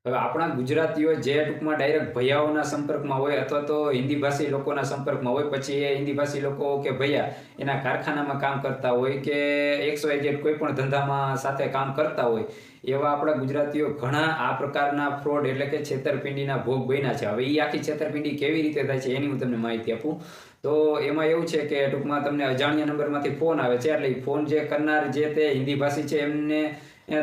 હવે આપણા ગુજરાતીઓ જે ટૂંકમાં ડાયરેક્ટ ભૈયાઓના સંપર્કમાં હોય અથવા તો હિન્દી ભાષી લોકોના સંપર્કમાં હોય, પછી એ હિન્દી ભાષી લોકો કે ભૈયા એના કારખાનામાં કામ કરતા હોય કે XYZ કોઈ પણ ધંધામાં સાથે કામ કરતા હોય, એવા આપણા ગુજરાતીઓ ઘણા આ પ્રકારના ફ્રોડ એટલે કે છેતરપિંડીના ભોગ બન્યા છે. હવે એ આખી છેતરપિંડી કેવી રીતે થાય છે એની હું તમને માહિતી આપું. તો એમાં એવું છે કે ટૂંકમાં તમને અજાણ્યા નંબરમાંથી ફોન આવે છે, એટલે ફોન જે કરનાર જે તે હિન્દી ભાષી છે એમને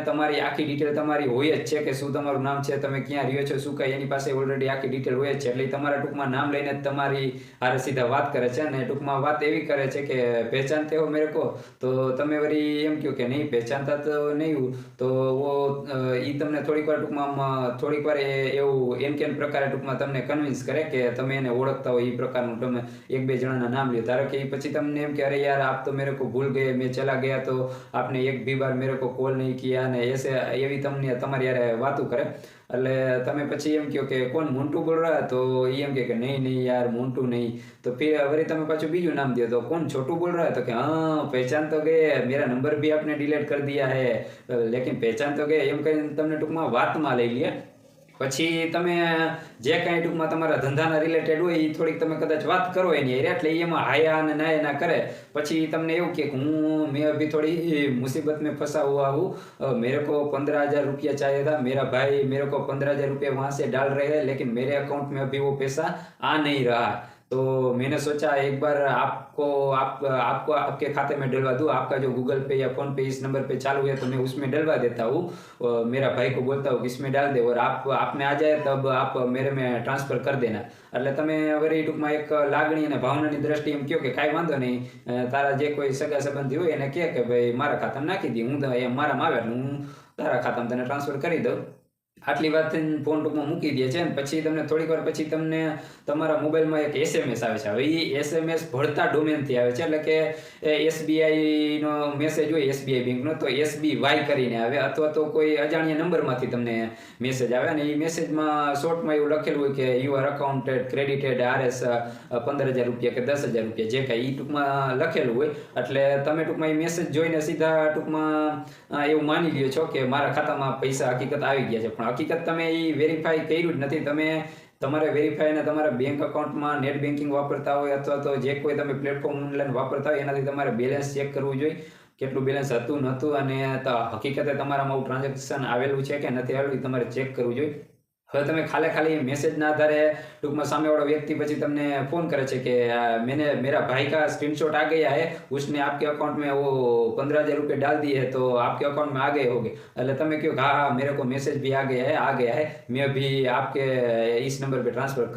તમારી આખી ડિટેલ તમારી હોય જ છે કે શું તમારું નામ છે, તમે ક્યાં રહ્યો છો, શું કાંઈ એની પાસે ઓલરેડી આખી ડિટેલ હોય જ છે. એટલે તમારા ટૂંકમાં નામ લઈને જ તમારી હારે સીધા વાત કરે છે, અને ટૂંકમાં વાત એવી કરે છે કે પહેચાનતે હો મેરે કો, તો તમે વળી એમ કહો કે નહીં પહેચાનતા તો નહીં હું, તો એ તમને થોડીક વાર ટૂંકમાં થોડીક વાર એવું એન કેન પ્રકારે ટૂંકમાં તમને કન્વિન્સ કરે કે તમે એને ઓળખતા હોય એ પ્રકારનું તમે એક બે જણાના નામ લ્યો. ધારો કે પછી તમને એમ કે અરે યાર આપ તો મેરે કો ભૂલ ગયે, મેં ચલા ગયા તો આપને એક भी बार मेरे को कॉल नहीं किया, અને એસે એવી તમને તમારી યાર વાતું કરે. એટલે તમે પછી એમ કહો કે કોણ મોન્ટુ બોલ રહા, તો એ એમ કે નહીં નહીં યાર મોન્ટુ નહીં. તો ફિર વળી તમે પાછું બીજું નામ દો તો કોણ છોટું બોલ રહા, તો કે હા પહેચાન તો ગયે, મેરા નંબર भी आपने डिलीट कर दिया है लेकिन પહેચાન તો ગયે, એમ કરીને તમને ટૂંકમાં વાતમાં લઈ લે. પછી તમે જે કાંઈ ટૂંકમાં તમારા ધંધાના રિલેટેડ હોય એ થોડીક તમે કદાચ વાત કરો એની એટલે એમાં હાયા અને નાયા ના કરે. પછી તમને એવું કે મેં અભી થોડી मुसीबत में फंसा हुआ हूँ, मेरे को 15,000 रुपया चाहिए था, मेरा भाई मेरे को 15,000 रुपया वहाँ से डाल रहे हैं लेकिन मेरे अकाउंट में अभी वो पैसा आ नहीं रहा, तो मैंने सोचा एक बार आपको आपके खाते में डलवा दूं, आपका जो गूगल पे या फोन पे इस नंबर पे चालू है तो मैं उसमें डलवा देता हूँ, मेरा भाई को बोलता हूँ कि इसमें डाल दे और आप में आ जाए तब आप मेरे में ट्रांसफर कर देना. એટલે તમે વળી ટૂંકમાં એક લાગણી અને ભાવનાની દ્રષ્ટિએ એમ કહો કે કાંઈ વાંધો નહીં, તારા જે કોઈ સગા સંબંધી હોય એને કહે કે ભાઈ મારા ખાતામાં નાખી દે, હું મારામાં આવે એટલે હું તારા ખાતામાં તને ટ્રાન્સફર કરી દઉં. આટલી વાત ફોન ટૂંકમાં મૂકી દે છે. અને પછી તમને થોડીક વાર પછી તમને તમારા મોબાઈલમાં એક SMS આવે છે. હવે એ SMS ભળતા ડોમેનથી આવે છે, એટલે કે SBI નો મેસેજ હોય SBI બેંકનો તો SBY કરીને આવે, અથવા તો કોઈ અજાણ્યા નંબરમાંથી તમને મેસેજ આવે, અને એ મેસેજમાં શોર્ટમાં એવું લખેલું હોય કે યુઆર અકાઉન્ટેડ ક્રેડિટેડ RS 15,000 રૂપિયા કે 10,000 રૂપિયા જે કાંઈ એ ટૂંકમાં લખેલું હોય. એટલે તમે ટૂંકમાં એ મેસેજ જોઈને સીધા ટૂંકમાં એવું માની લ્યો છો કે મારા ખાતામાં પૈસા હકીકત આવી ગયા છે. પણ હકીકત તમે એ વેરીફાઈ કર્યું જ નથી. તમે તમારે વેરીફાઈ અને તમારા બેંક અકાઉન્ટમાં નેટ બેન્કિંગ વાપરતા હોય અથવા તો જે કોઈ તમે પ્લેટફોર્મ ઓનલાઈન વાપરતા હોય એનાથી તમારે બેલેન્સ ચેક કરવું જોઈએ, કેટલું બેલેન્સ હતું નહોતું, અને હકીકતે તમારામાં આવું ટ્રાન્ઝેક્શન આવેલું છે કે નથી આવેલું એ તમારે ચેક કરવું જોઈએ. હવે તમે ખાલી મેસેજના આધારે ટૂંકમાં સામેવાળો વ્યક્તિ પછી તમને ફોન કરે છે કે मेरा भाई का स्क्रीनशॉट आ गया है, उसने आपके अकाउंट में वो 15,000 रुपये डाल दिए है तो आपके अकाउंट में आ गए होंगे. એટલે તમે કહો હા હા मेरे को मैसेज भी आ गया है मैं अभी आपके इस नंबर पे ट्रांसफर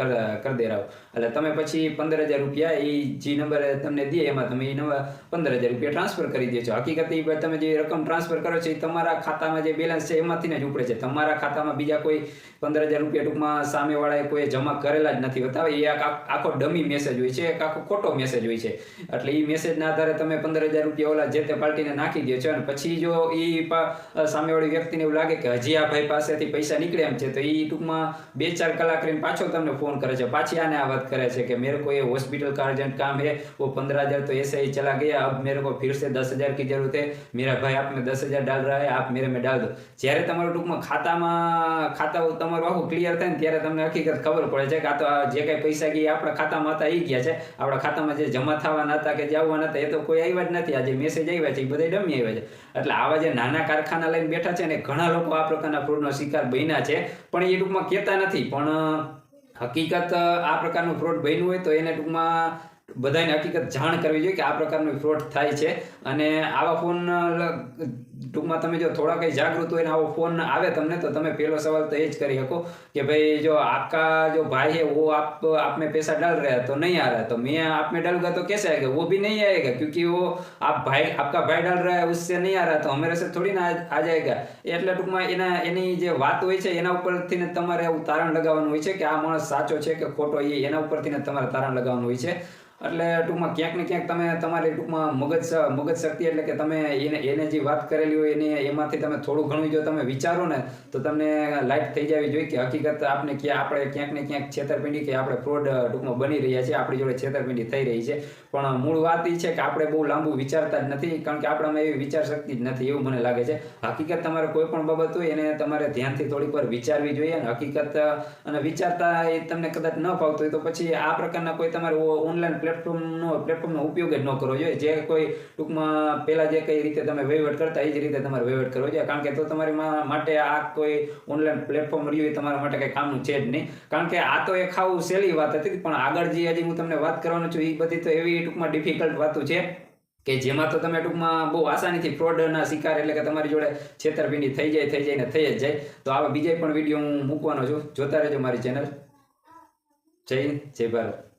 कर दे रहा हूँ. એટલે તમે પછી 15,000 રૂપિયા એ જે નંબર તમને દે એમાં તમે એ 15,000 રૂપિયા ટ્રાન્સફર કરી દે છો. હકીકત તમે જે રકમ ટ્રાન્સફર કરો છો એ તમારા ખાતામાં જે બેલેન્સ છે એમાંથી જ ઉપડે છે. તમારા ખાતામાં બીજા કોઈ 15,000 રૂપિયા ટૂંકમાં સામેવાળાએ કોઈ જમા કરેલા જ નથી હોતા. એ આખો ડમી મેસેજ હોય છે, એક આખો ખોટો મેસેજ હોય છે. એટલે એ મેસેજના આધારે તમે 15,000 રૂપિયા ઓલા જે તે પાર્ટીને નાખી દો છો, અને પછી જો એ સામેવાળી વ્યક્તિને એવું લાગે કે હજી આ ભાઈ પાસેથી પૈસા નીકળે એમ છે તો એ ટૂંકમાં 2-4 કલાક રહીને પાછો તમને ફોન કરે છે, પાછી આને આ વાત કરે છે કે मेरे को ये हॉस्पिटल का अर्जेंट काम है, वो 15,000 तो ऐसे ही चला गया, अब मेरे को फिर से 10,000 की जरूरत है, मेरा भाई आप में 10,000 डाल रहा है, आप मेरे में डाल दो. જ્યારે તમારું ટૂંકમાં ખાતા તમારું આખું ક્લિયર થાય ને ત્યારે તમને હકીકત ખબર પડે છે કે આ તો જે કાંઈ પૈસા ગયા આપણા ખાતામાં હતા એ ગયા છે, આપણા ખાતામાં જે જમા થવાના હતા કે જે આવવાના હતા એ તો કોઈ આવ્યા જ નથી. આ જે મેસેજ આવ્યા છે એ બધા ડમી આવ્યા છે. એટલે આવા જે નાના કારખાના લઈને બેઠા છે ને ઘણા લોકો આ પ્રકારના ફ્રોડનો શિકાર બન્યા છે, પણ એ ટૂંકમાં કહેતા નથી. પણ હકીકત આ પ્રકારનું ફ્રોડ બન્યું હોય તો એને ટૂંકમાં બધાને હકીકત જાણ કરવી જોઈએ કે આ પ્રકારનું ફ્રોડ થાય છે. અને આવા ફોન ટૂંકમાં તમે જો થોડા કંઈ જાગૃત હોય ને આવો ફોન આવે તમને તો તમે પહેલો સવાલ તો એ જ કરી શકો કે ભાઈ જો आपका जो भाई है वो आप में पैसा डाल रहा है तो नहीं आ रहा है, तो मैं आप में डालूंगा तो कैसे आएगा, वो भी नहीं आएगा क्योंकि वो आपका भाई डाल रहा है उससे नहीं आ रहा तो हमारे से थोड़ी ना आ जाएगा. એટલે ટૂંકમાં એની જે વાત હોય છે એના ઉપરથી ને તમારે એવું તારણ લગાવવાનું હોય છે કે આ માણસ સાચો છે કે ખોટો, એના ઉપરથી ને તમારે તારણ લગાવવાનું હોય છે. એટલે ટૂંકમાં ક્યાંક ને ક્યાંક તમે તમારી ટૂંકમાં મગજ શક્તિ એટલે કે તમે એને જે વાત કરેલી હોય એમાંથી તમે થોડું ઘણું જો તમે વિચારો ને તો તમને લાઈટ થઈ જવી જોઈએ કે હકીકત આપણે ક્યાંક ને ક્યાંક છેતરપિંડી કે આપણે ફ્રોડ ટૂંકમાં બની રહ્યા છે, આપણી જોડે છેતરપિંડી થઈ રહી છે. પણ મૂળ વાત એ છે કે આપણે બહુ લાંબુ વિચારતા જ નથી, કારણ કે આપણામાં એવી વિચાર શક્તિ જ નથી એવું મને લાગે છે. હકીકત તમારે કોઈ પણ બાબત હોય એને તમારે ધ્યાનથી થોડીક વાર વિચારવી જોઈએ, અને હકીકત અને વિચારતા એ તમને કદાચ ન ફાવતું હોય તો પછી આ પ્રકારના કોઈ તમારે ઓનલાઈન પ્લેટફોર્મનો ઉપયોગ જ ન કરવો જોઈએ. જે કોઈ ટૂંકમાં પહેલા જે કઈ રીતે તમે વહીવટ કરતા એ જ રીતે તમારે વહીવટ કરવો જોઈએ, કારણ કે તો તમારી માટે આ કોઈ ઓનલાઈન પ્લેટફોર્મ રહ્યું એ તમારા માટે કંઈ કામનું છે જ નહીં. કારણ કે આ તો એક ખાવું સહેલી વાત હતી, પણ આગળ જે હજી હું તમને વાત કરવાનો છું એ બધી તો એવી ટૂંકમાં ડિફિકલ્ટ વાતો છે કે જેમાં તો તમે ટૂંકમાં બહુ આસાનીથી ફ્રોડના શિકાર એટલે કે તમારી જોડે છેતરપિંડી થઈ જાય ને થઈ જ જાય. તો આવા બીજા પણ વિડીયો હું મૂકવાનો છું, જોતા રહેજો મારી ચેનલ. જય હિન્દ, જય ભારત.